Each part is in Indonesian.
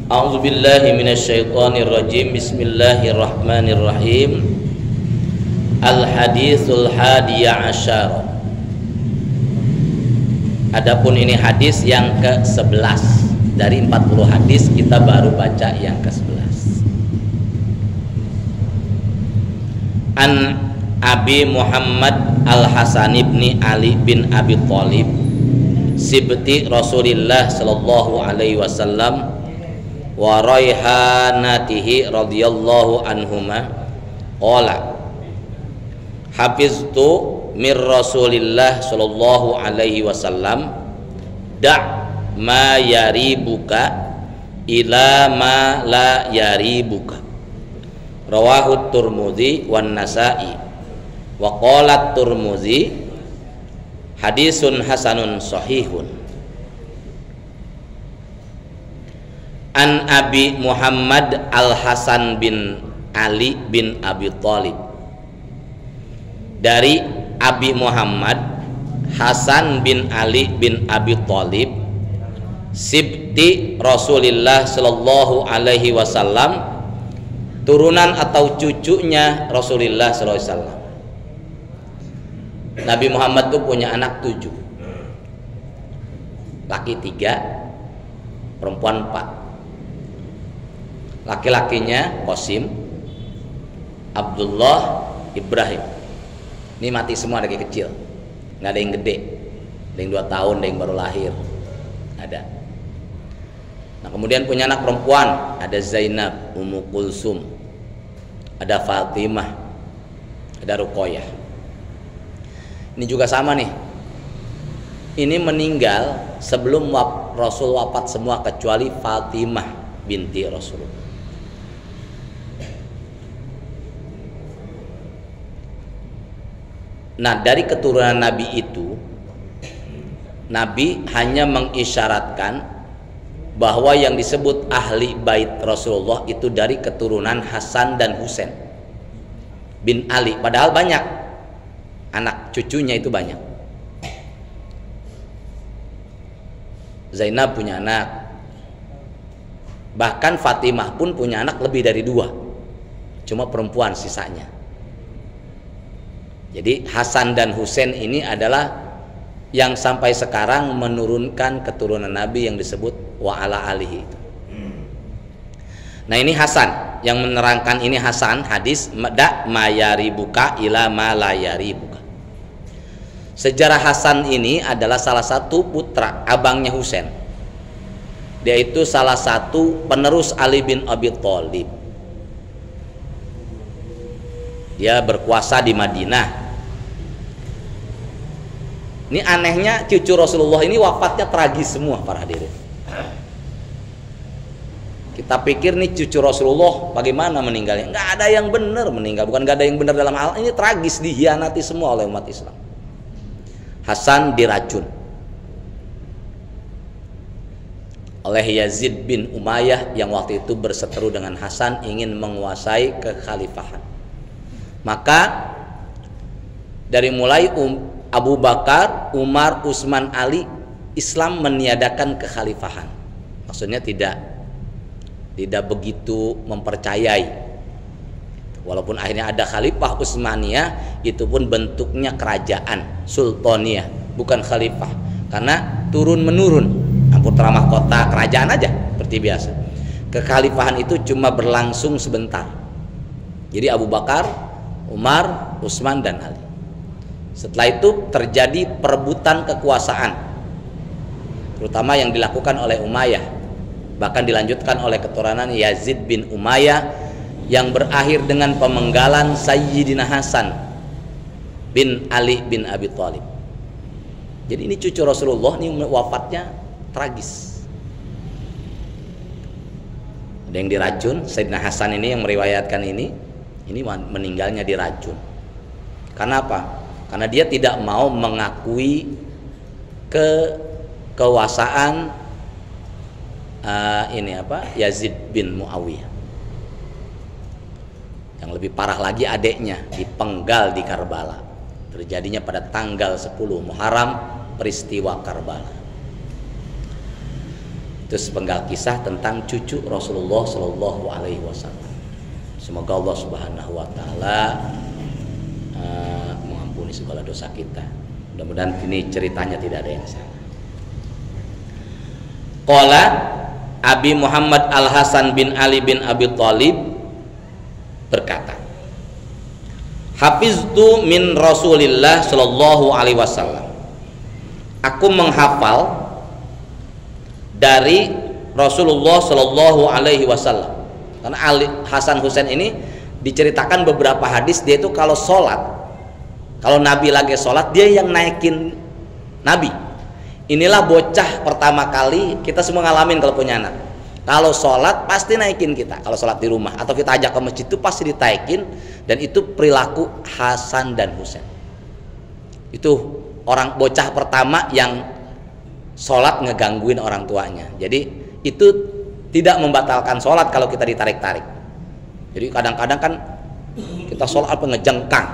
A'udzu billahi minasyaitonir rajim. Bismillahirrahmanirrahim. Al-haditsul hadiyah asyara. Adapun ini hadis yang ke-11 dari 40 hadis, kita baru baca yang ke-11. An Abi Muhammad Al-Hasan ibn Ali bin Abi Thalib sibti Rasulillah sallallahu alaihi wasallam wa raihanatihi radhiyallahu anhuma qala hafiztu mir Rasulillah sallallahu alaihi wasallam da' ma yaribuka ila ma la yaribuka rawahu Tirmidzi wan Nasa'i wa qala Tirmidzi hadisun hasanun sahihun. An Abi Muhammad Al-Hasan bin Ali bin Abi Thalib, dari Abi Muhammad Hasan bin Ali bin Abi Thalib, sibti Rasulillah sallallahu alaihi wasallam, turunan atau cucunya Rasulullah sallallahu alaihi wasallam. Nabi Muhammad itu punya anak 7, laki 3, perempuan 4. Laki-lakinya Qasim, Abdullah, Ibrahim. Ini mati semua dari kecil, nggak ada yang gede, ada yang 2 tahun, ada yang baru lahir, ada. Nah, kemudian punya anak perempuan, ada Zainab, Ummu Kulsum, ada Fatimah, ada Ruqayyah. Ini juga sama nih. Ini meninggal sebelum Rasul wafat semua kecuali Fatimah binti Rasulullah. Nah, dari keturunan Nabi itu, Nabi hanya mengisyaratkan bahwa yang disebut ahli bait Rasulullah itu dari keturunan Hasan dan Husain bin Ali. Padahal banyak anak cucunya, itu banyak. Zainab punya anak, bahkan Fatimah pun punya anak lebih dari 2, cuma perempuan sisanya. Jadi Hasan dan Husain ini adalah yang sampai sekarang menurunkan keturunan Nabi yang disebut wa ala alihi. Nah, ini Hasan yang menerangkan, ini Hasan hadis da ma yaribuka ila ma la yaribuka. Sejarah Hasan ini adalah salah satu putra abangnya Husain. Dia itu salah satu penerus Ali bin Abi Thalib. Dia berkuasa di Madinah. Ini anehnya, cucu Rasulullah ini wafatnya tragis semua, para hadirin. Kita pikir nih cucu Rasulullah bagaimana meninggalnya? Nggak ada yang benar meninggal, bukan nggak ada yang benar dalam hal ini, tragis, dihianati semua oleh umat Islam. Hasan diracun oleh Yazid bin Umayyah yang waktu itu berseteru dengan Hasan, ingin menguasai kekhalifahan. Maka dari mulai Abu Bakar, Umar, Utsman, Ali, Islam meniadakan kekhalifahan. Maksudnya tidak begitu mempercayai. Walaupun akhirnya ada khalifah Utsmaniyah, itu pun bentuknya kerajaan, sultaniyah, bukan khalifah. Karena turun menurun, putra mahkota kerajaan aja seperti biasa. Kekhalifahan itu cuma berlangsung sebentar. Jadi Abu Bakar, Umar, Utsman dan Ali. Setelah itu terjadi perebutan kekuasaan, terutama yang dilakukan oleh Umayyah, bahkan dilanjutkan oleh keturunan Yazid bin Umayyah, yang berakhir dengan pemenggalan Sayyidina Hasan bin Ali bin Abi Thalib. Jadi ini cucu Rasulullah, ini wafatnya tragis. Ada yang diracun. Sayyidina Hasan ini yang meriwayatkan ini meninggalnya diracun. Karena apa? Karena dia tidak mau mengakui kekuasaan Yazid bin Muawiyah. Yang lebih parah lagi, adiknya dipenggal di Karbala. Terjadinya pada tanggal 10 Muharram peristiwa Karbala. Itu sepenggal kisah tentang cucu Rasulullah Shallallahu Alaihi Wasallam. Semoga Allah Subhanahu Wa Taala mengampuni segala dosa kita. Mudah-mudahan ini ceritanya tidak ada yang salah. Qala Abi Muhammad Al Hasan bin Ali bin Abi Thalib berkata, Hafiztu min Rasulillah Shallallahu Alaihi Wasallam. Aku menghafal dari Rasulullah Shallallahu Alaihi Wasallam. Karena Ali Hasan Husain ini diceritakan beberapa hadis, dia itu kalau sholat, kalau Nabi lagi sholat, dia yang naikin Nabi. Inilah bocah pertama kali kita semua ngalamin kalau punya anak. Kalau sholat pasti naikin kita. Kalau sholat di rumah atau kita ajak ke masjid itu pasti ditaikin. Dan itu perilaku Hasan dan Husain. Itu orang bocah pertama yang sholat ngegangguin orang tuanya. Jadi itu tidak membatalkan sholat kalau kita ditarik-tarik. Jadi kadang-kadang kan kita sholat apa ngejengkang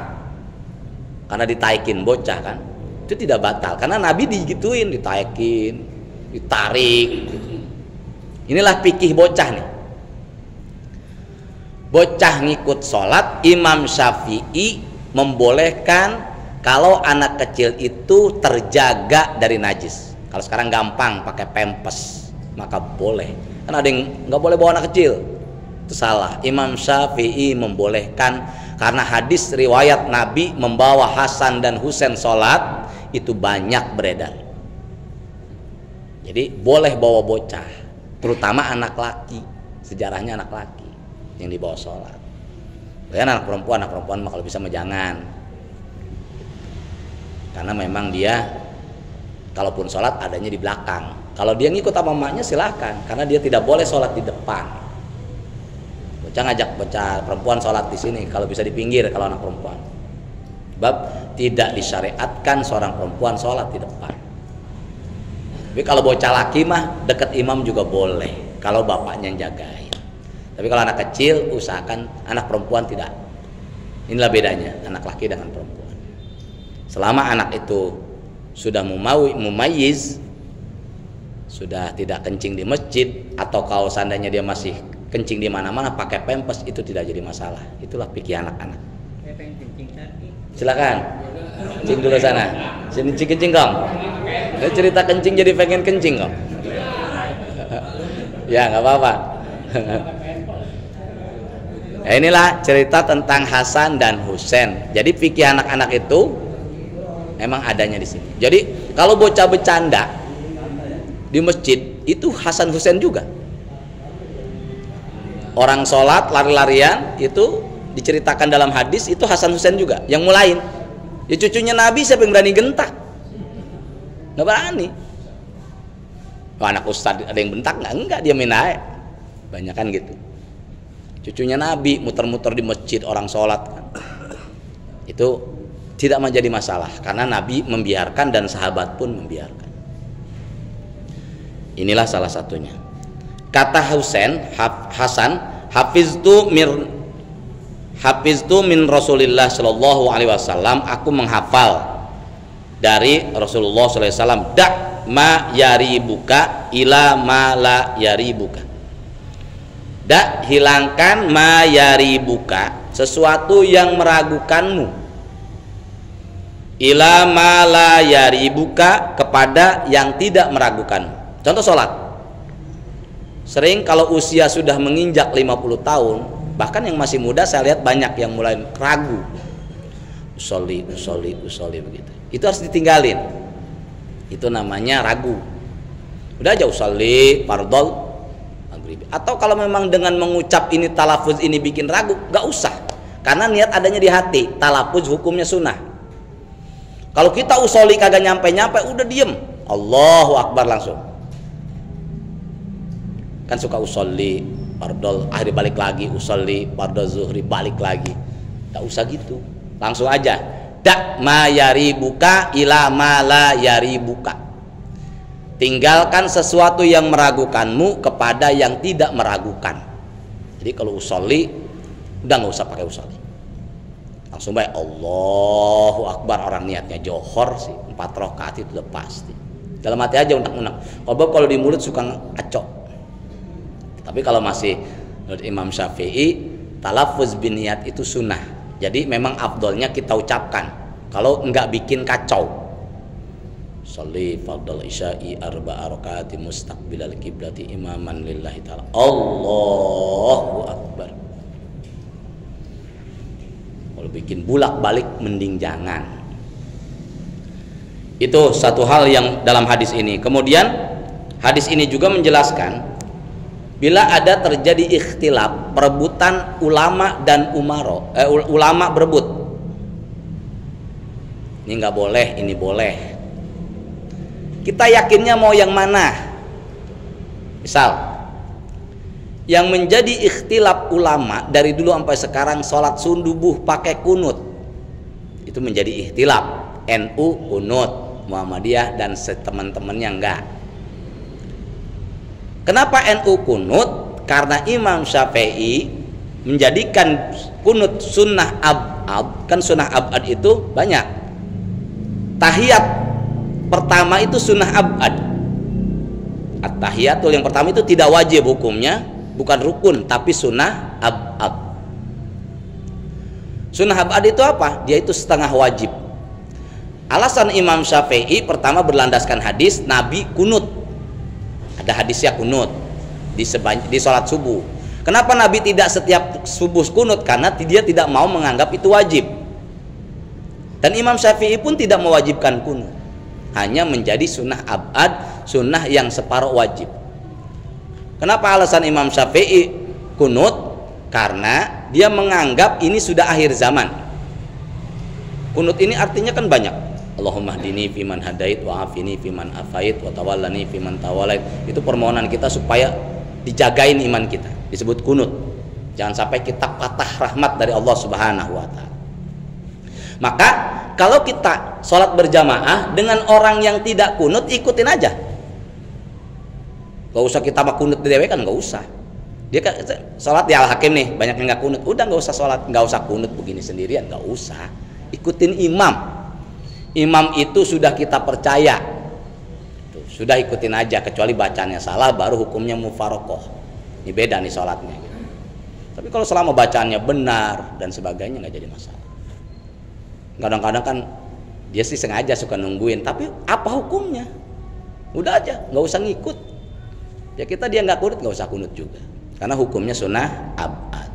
karena ditaikin bocah kan, itu tidak batal karena Nabi digituin, ditaikin, ditarik. Inilah fikih bocah nih. Bocah ngikut sholat, Imam Syafi'i membolehkan kalau anak kecil itu terjaga dari najis. Kalau sekarang gampang pakai pempes, maka boleh. Kan ada yang nggak boleh bawa anak kecil, itu salah. Imam Syafi'i membolehkan karena hadis riwayat Nabi membawa Hasan dan Husain sholat itu banyak beredar. Jadi boleh bawa bocah, terutama anak laki. Sejarahnya anak laki yang dibawa sholat. Dan anak perempuan mah kalau bisa mah jangan. Karena memang dia kalaupun sholat adanya di belakang. Kalau dia ngikut sama emaknya silahkan, karena dia tidak boleh sholat di depan. Bocah ngajak bocah perempuan sholat di sini, kalau bisa di pinggir kalau anak perempuan. Sebab tidak disyariatkan seorang perempuan sholat di depan. Tapi kalau bocah laki mah dekat imam juga boleh, kalau bapaknya yang jagain. Tapi kalau anak kecil usahakan anak perempuan tidak. Inilah bedanya anak laki dengan perempuan. Selama anak itu sudah mumayyiz, sudah tidak kencing di masjid, atau kalau seandainya dia masih kencing di mana-mana pakai pempes, itu tidak jadi masalah. Itulah pikir anak-anak. Silakan kencing dulu sana. Sini kencing kong. Cerita kencing jadi pengen kencing kong. Ya nggak apa-apa. Nah, inilah cerita tentang Hasan dan Husain. Jadi fikih anak-anak itu memang adanya di sini. Jadi kalau bocah bercanda di masjid itu Hasan Husain juga. Orang sholat lari-larian itu diceritakan dalam hadis itu Hasan Husain juga yang mulain. Ya cucunya Nabi siapa yang berani gentak? Nggak berani. Oh, anak ustadz ada yang bentak nggak? Enggak, dia main aja. Banyak kan gitu. Cucunya Nabi muter-muter di masjid orang sholat kan. Itu tidak menjadi masalah karena Nabi membiarkan dan sahabat pun membiarkan. Inilah salah satunya. Kata Hasan, hafiztu min Rasulillah Shallallahu Alaihi Wasallam. Aku menghafal dari Rasulullah Sallallahu Alaihi Wasallam. Da ma yaribuka ila ma la yaribuka. Da hilangkan ma yaribuka, sesuatu yang meragukanmu. Ila ma la yaribuka, kepada yang tidak meragukan. Contoh sholat. Sering kalau usia sudah menginjak 50 tahun, bahkan yang masih muda saya lihat banyak yang mulai ragu. Usolli begitu. Itu harus ditinggalin. Itu namanya ragu. Udah aja usolli fardol maghrib. Atau kalau memang dengan mengucap ini talafuz ini bikin ragu, gak usah. Karena niat adanya di hati. Talafuz hukumnya sunnah. Kalau kita usolli kagak nyampe-nyampe, udah diem, Allahu Akbar langsung. Kan suka usolli fardol, akhirnya balik lagi, usolli fardol zuhri, balik lagi. Gak usah gitu, langsung aja. Da ma yaribuka ila ma la yaribuka. Tinggalkan sesuatu yang meragukanmu kepada yang tidak meragukan. Jadi kalau usolli, udah gak usah pakai usolli. Langsung baik Allahu Akbar, orang niatnya johor sih 4 rakaat itu udah pasti. dalam hati aja unek-unek. Kalau di mulut suka ngaco. Tapi kalau masih menurut Imam Syafi'i, talaffuz biniyat itu sunnah. Jadi memang afdolnya kita ucapkan kalau enggak bikin kacau. Sholli fardal isya'i arba'a rakaati mustaqbilal qiblati imaman lillahi ta'ala. Allahu akbar. Kalau bikin bulak-balik mending jangan. Itu satu hal yang dalam hadis ini. Kemudian hadis ini juga menjelaskan bila ada terjadi ikhtilaf, perebutan ulama dan ulama berebut. Ini nggak boleh, ini boleh. Kita yakinnya mau yang mana? Misal, yang menjadi ikhtilaf ulama dari dulu sampai sekarang sholat subuh pakai kunut, itu menjadi ikhtilaf. NU kunut, Muhammadiyah dan teman-temannya enggak. Kenapa NU kunut? Karena Imam Syafi'i menjadikan kunut sunnah abad. Kan sunnah abad itu banyak. Tahiyat pertama itu sunnah abad. At-tahiyatul yang pertama itu tidak wajib hukumnya, bukan rukun, tapi sunnah abad. Sunnah abad itu apa? Dia itu setengah wajib. Alasan Imam Syafi'i pertama berlandaskan hadis Nabi kunut. Ada hadisnya kunut di sholat subuh. Kenapa Nabi tidak setiap subuh kunut? Karena dia tidak mau menganggap itu wajib. Dan Imam Syafi'i pun tidak mewajibkan kunut, hanya menjadi sunnah abad, sunnah yang separuh wajib. Kenapa alasan Imam Syafi'i kunut? Karena dia menganggap ini sudah akhir zaman. Kunut ini artinya kan banyak. Allahumma hdini fiman hadait wa afini fiman afait wa tawallani fiman tawallait. Itu permohonan kita supaya dijagain iman kita, disebut kunut. Jangan sampai kita patah rahmat dari Allah Subhanahu wa taala. Maka kalau kita sholat berjamaah dengan orang yang tidak kunut, ikutin aja. Gak usah kita mah kunut di dewe kan, gak usah. Dia kan sholat di Al-Hakim nih, banyak yang gak kunut, udah gak usah sholat, gak usah kunut begini sendirian, gak usah. Ikutin imam. Imam itu sudah kita percaya, sudah ikutin aja, kecuali bacanya salah baru hukumnya mufarokoh. Ini beda nih sholatnya. Tapi kalau selama bacaannya benar dan sebagainya nggak jadi masalah. Kadang-kadang kan dia sih sengaja suka nungguin, tapi apa hukumnya? Udah aja, nggak usah ngikut. Ya kita dia nggak kunut, nggak usah kunut juga, karena hukumnya sunnah abad.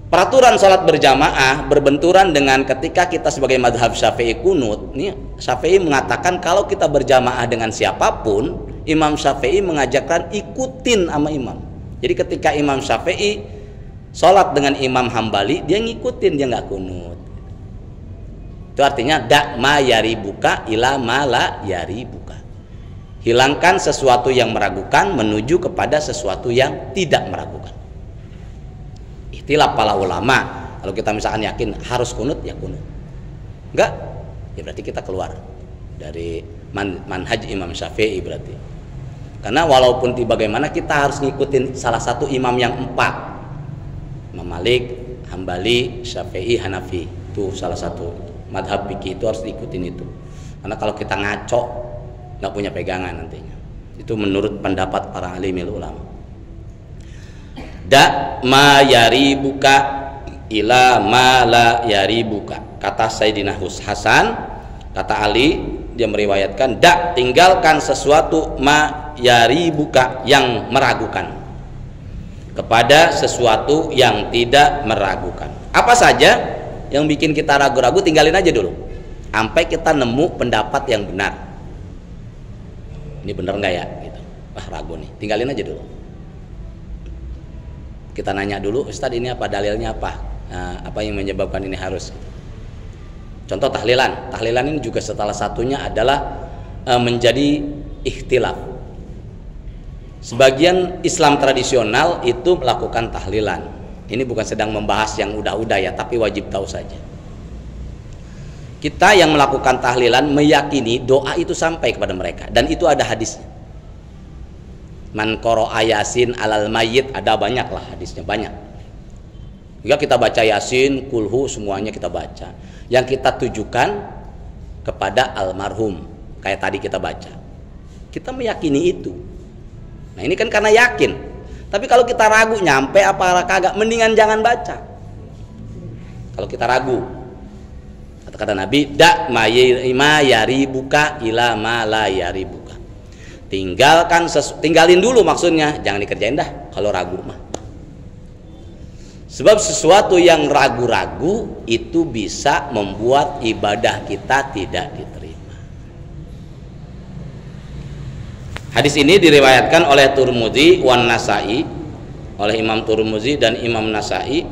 Peraturan sholat berjamaah berbenturan dengan ketika kita sebagai madhab Syafi'i kunut. Nih Syafi'i mengatakan kalau kita berjamaah dengan siapapun, Imam Syafi'i mengajarkan ikutin sama imam. Jadi ketika Imam Syafi'i sholat dengan Imam Hambali, dia ngikutin, dia nggak kunut. Itu artinya dak ma yaribuka ila ma la yaribuka. Hilangkan sesuatu yang meragukan menuju kepada sesuatu yang tidak meragukan. Ikhtilaf para ulama. Kalau kita misalkan yakin harus kunut, ya kunut. Enggak, ya berarti kita keluar dari manhaj Imam Syafi'i berarti. Karena walaupun bagaimana kita harus ngikutin salah satu imam yang 4. Imam Malik, Hambali, Syafi'i, Hanafi. Itu salah satu madhab fikih, itu harus diikutin itu. Karena kalau kita ngaco, nggak punya pegangan nantinya. Itu menurut pendapat para alimil ulama. Da ma yaribuka ila ma la yaribuka. Kata Sayyidina Hasan, kata Ali, dia meriwayatkan, da, tinggalkan sesuatu ma yaribuka yang meragukan kepada sesuatu yang tidak meragukan. Apa saja yang bikin kita ragu-ragu, tinggalin aja dulu sampai kita nemu pendapat yang benar. Ini benar nggak ya gitu. Wah, ragu nih, tinggalin aja dulu. Kita nanya dulu, Ustadz ini apa dalilnya, apa apa yang menyebabkan ini harus. Contoh tahlilan. Tahlilan ini juga salah satunya adalah menjadi ikhtilaf. Sebagian Islam tradisional itu melakukan tahlilan. Ini bukan sedang membahas yang udah-udah ya, tapi wajib tahu saja. Kita yang melakukan tahlilan meyakini doa itu sampai kepada mereka, dan itu ada hadisnya. Man qara'a yasin alal mayyit, ada banyak lah hadisnya, banyak. Jika kita baca yasin, kulhu, semuanya kita baca. Yang kita tujukan kepada almarhum, kayak tadi kita baca. Kita meyakini itu. Nah ini kan karena yakin. Tapi kalau kita ragu nyampe apa kagak, mendingan jangan baca. Kalau kita ragu, kata Nabi, da ma yaribuka ila ma la yaribuka. Tinggalin dulu maksudnya, jangan dikerjain dah kalau ragu mah. Sebab sesuatu yang ragu-ragu itu bisa membuat ibadah kita tidak diterima. Hadis ini diriwayatkan oleh Tirmidzi wan Nasa'i, oleh Imam Tirmidzi dan Imam Nasa'i.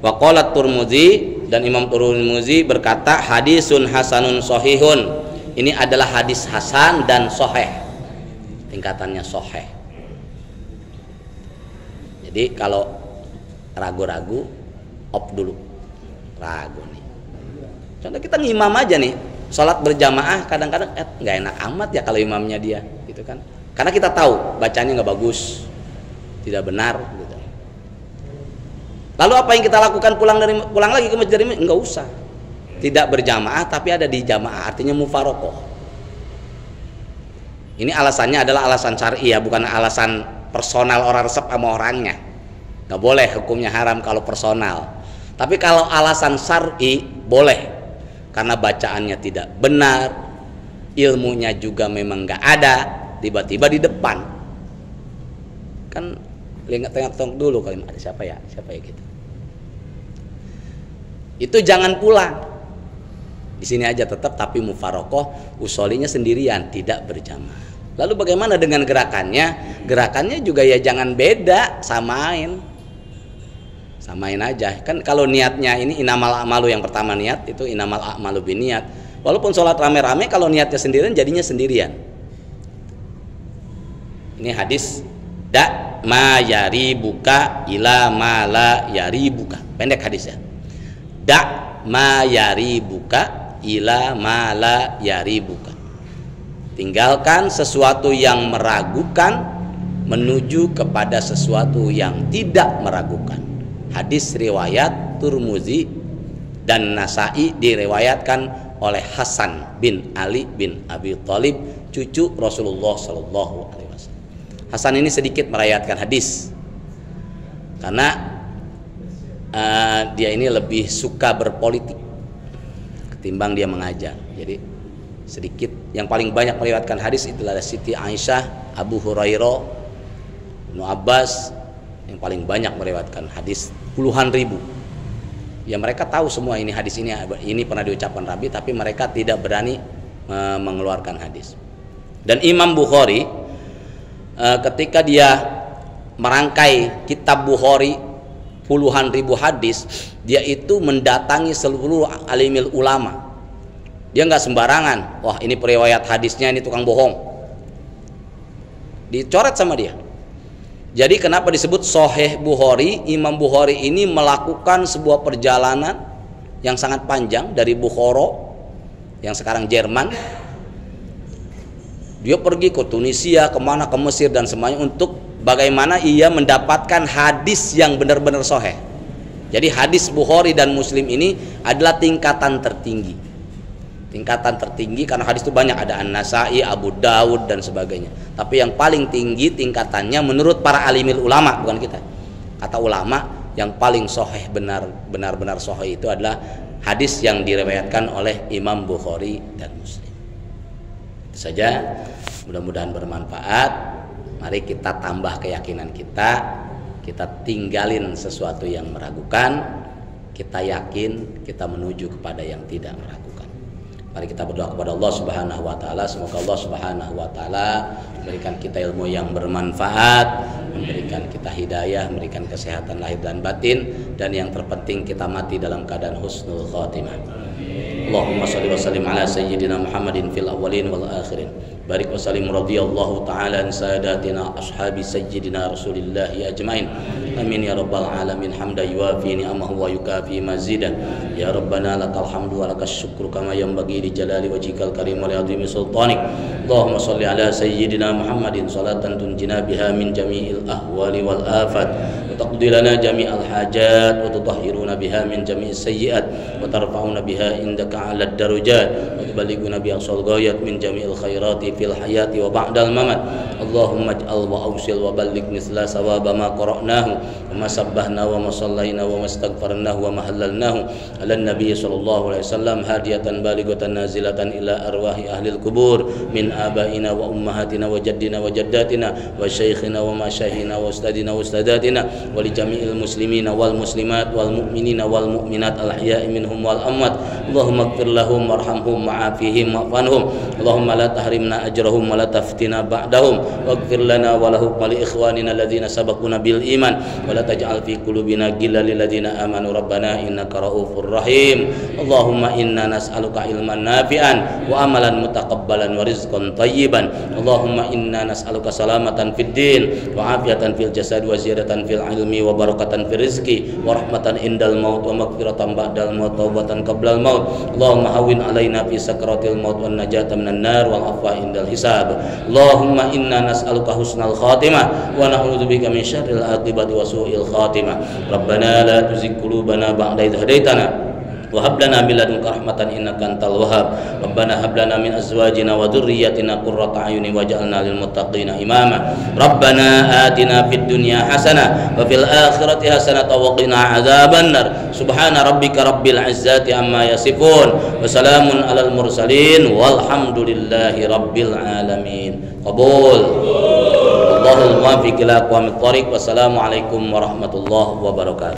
Wa qala Tirmidzi, dan Imam Tirmidzi berkata hadisun hasanun sahihun. Ini adalah hadis hasan dan sahih. Tingkatannya sahih. Jadi kalau ragu-ragu, op dulu. Ragu nih. Contoh kita ngimam aja nih, sholat berjamaah kadang-kadang nggak enak amat ya kalau imamnya dia, gitu kan? Karena kita tahu bacanya nggak bagus, tidak benar, gitu. Lalu apa yang kita lakukan pulang lagi ke masjid? Nggak usah. Tidak berjamaah tapi ada di jamaah, artinya mufarokoh. Ini alasannya adalah alasan syar'i ya, bukan alasan personal orang resep sama orangnya. Nggak boleh, hukumnya haram kalau personal. Tapi kalau alasan syar'i boleh, karena bacaannya tidak benar, ilmunya juga memang nggak ada, tiba-tiba di depan. Kan tengok dulu kalau ada siapa ya gitu. Itu jangan pulang. Di sini aja tetap, tapi mufarokoh, usolinya sendirian, tidak berjamaah. Lalu bagaimana dengan gerakannya? Gerakannya juga ya jangan beda, samain aja. Kan kalau niatnya ini inamal a'malu, yang pertama niat itu inamal a'malu biniat. Walaupun sholat rame-rame, kalau niatnya sendirian jadinya sendirian. Ini hadis da ma yaribuka ila ma la yaribuka. Pendek hadisnya. Da ma yaribuka ila ma la yaribuka. Tinggalkan sesuatu yang meragukan menuju kepada sesuatu yang tidak meragukan. Hadis riwayat Tirmidzi dan Nasa'i, diriwayatkan oleh Hasan bin Ali bin Abi Thalib, cucu Rasulullah Sallallahu Alaihi Wasallam. Hasan ini sedikit meriwayatkan hadis karena dia ini lebih suka berpolitik ketimbang dia mengajar. Jadi sedikit, yang paling banyak meriwayatkan hadis itulah Siti Aisyah, Abu Hurairah, Ibnu Abbas, yang paling banyak meriwayatkan hadis puluhan ribu. Ya mereka tahu semua ini hadis ini pernah diucapkan Nabi, tapi mereka tidak berani mengeluarkan hadis. Dan Imam Bukhari ketika dia merangkai kitab Bukhari puluhan ribu hadis, dia itu mendatangi seluruh alimil ulama. Dia nggak sembarangan, wah ini periwayat hadisnya ini tukang bohong, dicoret sama dia. Jadi kenapa disebut Sahih Bukhari? Imam Bukhari ini melakukan sebuah perjalanan yang sangat panjang dari Bukhara, yang sekarang Jerman. Dia pergi ke Tunisia, kemana, ke Mesir dan semuanya, untuk bagaimana ia mendapatkan hadis yang benar-benar sahih. Jadi hadis Bukhari dan Muslim ini adalah tingkatan tertinggi. Tingkatan tertinggi karena hadis itu banyak, ada An-Nasa'i, Abu Dawud dan sebagainya. Tapi yang paling tinggi tingkatannya menurut para alimil ulama, bukan kita. Kata ulama, yang paling sahih, benar-benar sahih itu adalah hadis yang diriwayatkan oleh Imam Bukhari dan Muslim. Itu saja, mudah-mudahan bermanfaat. Mari kita tambah keyakinan kita tinggalin sesuatu yang meragukan, kita yakin, kita menuju kepada yang tidak meragukan. Mari kita berdoa kepada Allah Subhanahu wa taala, semoga Allah Subhanahu wa taala memberikan kita ilmu yang bermanfaat, memberikan kita hidayah, memberikan kesehatan lahir dan batin, dan yang terpenting kita mati dalam keadaan husnul khatimah. Allahumma shalli wa sallim ala sayyidina Muhammadin fil awwalin wal akhirin. Barik wa sallim radhiyallahu ta'ala an sadatina ashabi sayyidina Rasulillah ajmain. Amin ya rabbal alamin. Hamdan yuwafi ni'amahu wa yukafi mazidah. Ya rabbana lakal hamdu wa lakas syukru kama yanbaghi li jalali wajhikal karim wa li 'azimi sultanik. Allahumma shalli ala sayyidina Muhammadin salatan tunjina biha min jami'il ahwali wal afat wa تقضي لنا جميع الحاجات وتطهرنا بها من جميع السيئات وترفعنا بها عندك على الدرجات وتبلغنا بها أقصى الغايات من جميع الخيرات في الحياة وبعد الممات. اللهم اجعل وأوصل وبلغ مثل ثواب ما قرأناه وما سبحناه وما صليناه وما استغفرناه وما هللناه على النبي صلى الله عليه وسلم هادية بالغة نازلة إلى أرواح أهل القبور من آبائنا وأمهاتنا وجدنا وجداتنا وشيخنا ومشايخنا وأستاذنا وأستاذاتنا ولجميع المسلمين والمسلمات والمؤمنين والمؤمنات الأحياء منهم والأموات. اللهم اغفر لهم وارحمهم وعافهم واعف عنهم. اللهم لا تحرمنا أجرهم ولا تفتنا بعدهم واغفر لنا ولهم ولإخواننا الذين سبقونا بالإيمان ولا تجعل في قلوبنا غلا للذين آمنوا ربنا إنك رؤوف رحيم. اللهم إنا نسألك علما نافعا وعملا متقبلا ورزقا طيبا. اللهم إنا نسألك سلامة في الدين وعافية في الجسد وزيادة في العلم وبركة في الرزق ورحمة عند الموت ومغفرة بعد الموت وتوبة قبل الموت. اللهم هون علينا في سكرات الموت والنجاة من النار والعفو عند الحساب. اللهم إنا نسألك حسن الخاتمة ونعوذ بك من شر العاقبة وسوء الخاتمة. ربنا لا تزغ قلوبنا بعد إذ هديتنا وهب لنا من لدنك رحمة إنك أنت الوهاب. ربنا هب لنا من أزواجنا وذرياتنا قرة أعين واجعلنا للمتقين إماما. ربنا آتنا في الدنيا حسنة وفي الآخرة حسنة وقنا عذاب النار. سبحان ربك رب العزة عما يصفون وسلام على المرسلين والحمد لله رب العالمين. قبول. الله الموفق إلى أقوام الطريق. والسلام عليكم ورحمة الله وبركاته.